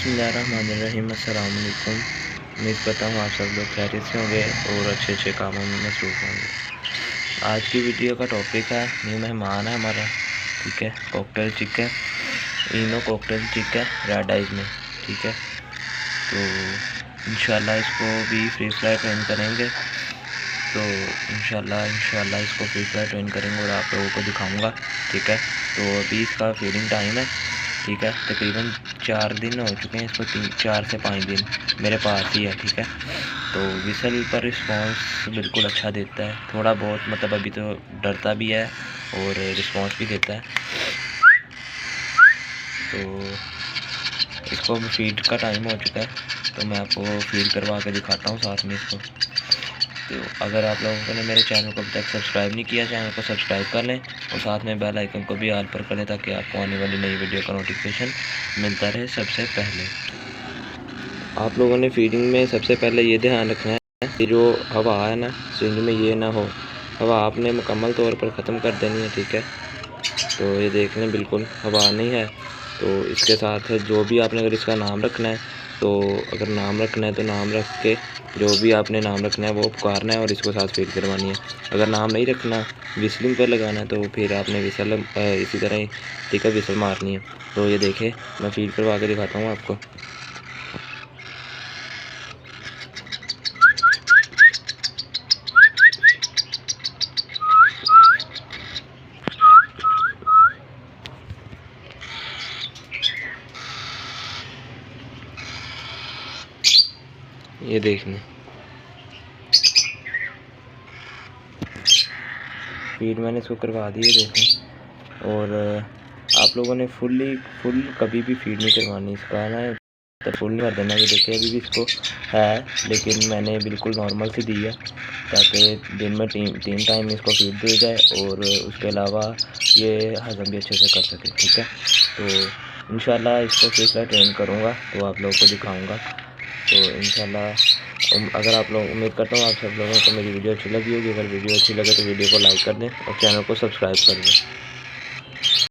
बिस्मिल्लाहिर्रहमानिर्रहीम। अस्सलाम वालेकुम। उम्मीद करता हूँ आप सब लोग खैरियत से होंगे और अच्छे कामों में मसरूफ़ होंगे। आज की वीडियो का टॉपिक है, न्यू मेहमान है हमारा, ठीक है, कॉकटेल चिक है, इनो कॉकटेल चिक है रेड आइज में, ठीक है। तो इंशाल्लाह इसको भी फ्री फ्लाई ट्रेन करेंगे, तो इंशाल्लाह इसको फ्री फ्लाई ट्रेन करेंगे और आप लोगों को दिखाऊंगा, ठीक है। तो अभी इसका फीडिंग टाइम है, ठीक है। तकरीबन 4 दिन हो चुके हैं इसको, 4 से 5 दिन मेरे पास ही है, ठीक है। तो विसल पर रिस्पांस बिल्कुल अच्छा देता है, थोड़ा बहुत मतलब अभी तो डरता भी है और रिस्पांस भी देता है। तो इसको फीड का टाइम हो चुका है, तो मैं आपको फीड करवा के दिखाता हूँ साथ में इसको। तो अगर आप लोगों ने मेरे चैनल को अभी तक सब्सक्राइब नहीं किया, चैनल को सब्सक्राइब कर लें और साथ में बेल आइकन को भी ऑल पर कर लें, ताकि आपको आने वाली नई वीडियो का नोटिफिकेशन मिलता रहे सबसे पहले। आप लोगों ने फीडिंग में सबसे पहले ये ध्यान रखना है कि जो हवा है ना सिंज में, ये ना हो, हवा आपने मुकम्मल तौर पर ख़त्म कर देनी है, ठीक है। तो ये देख लें बिल्कुल हवा नहीं है। तो इसके साथ जो भी आपने अगर इसका नाम रखना है, तो अगर नाम रखना है तो नाम रख के जो भी आपने नाम रखना है वो पुकारना है और इसको साथ फीड करवानी है। अगर नाम नहीं रखना, विस्लिंग पर लगाना है, तो फिर आपने विसल इसी तरह ही, ठीक है, विसल मारनी है। तो ये देखें, मैं फीड करवा के दिखाता हूँ आपको। ये देख लें, फीड मैंने इसको करवा दी है, देखें। और आप लोगों ने फुल कभी भी फीड नहीं करवानी इसका ना, तो फुल नहीं कर देना। ये देखिए अभी भी इसको है, लेकिन मैंने बिल्कुल नॉर्मल सी दी है, ताकि दिन में तीन टाइम इसको फीड दी जाए और उसके अलावा ये हज़म भी अच्छे से कर सके, ठीक है। तो इंशाल्लाह इसको फ्री फ्लाई ट्रेन करूँगा तो आप लोगों को दिखाऊँगा। तो इंशाल्लाह अगर आप लोग, उम्मीद करता हूँ आप सब लोगों को मेरी वीडियो अच्छी लगी होगी। अगर वीडियो अच्छी लगे तो वीडियो को लाइक कर दें और चैनल को सब्सक्राइब कर दें।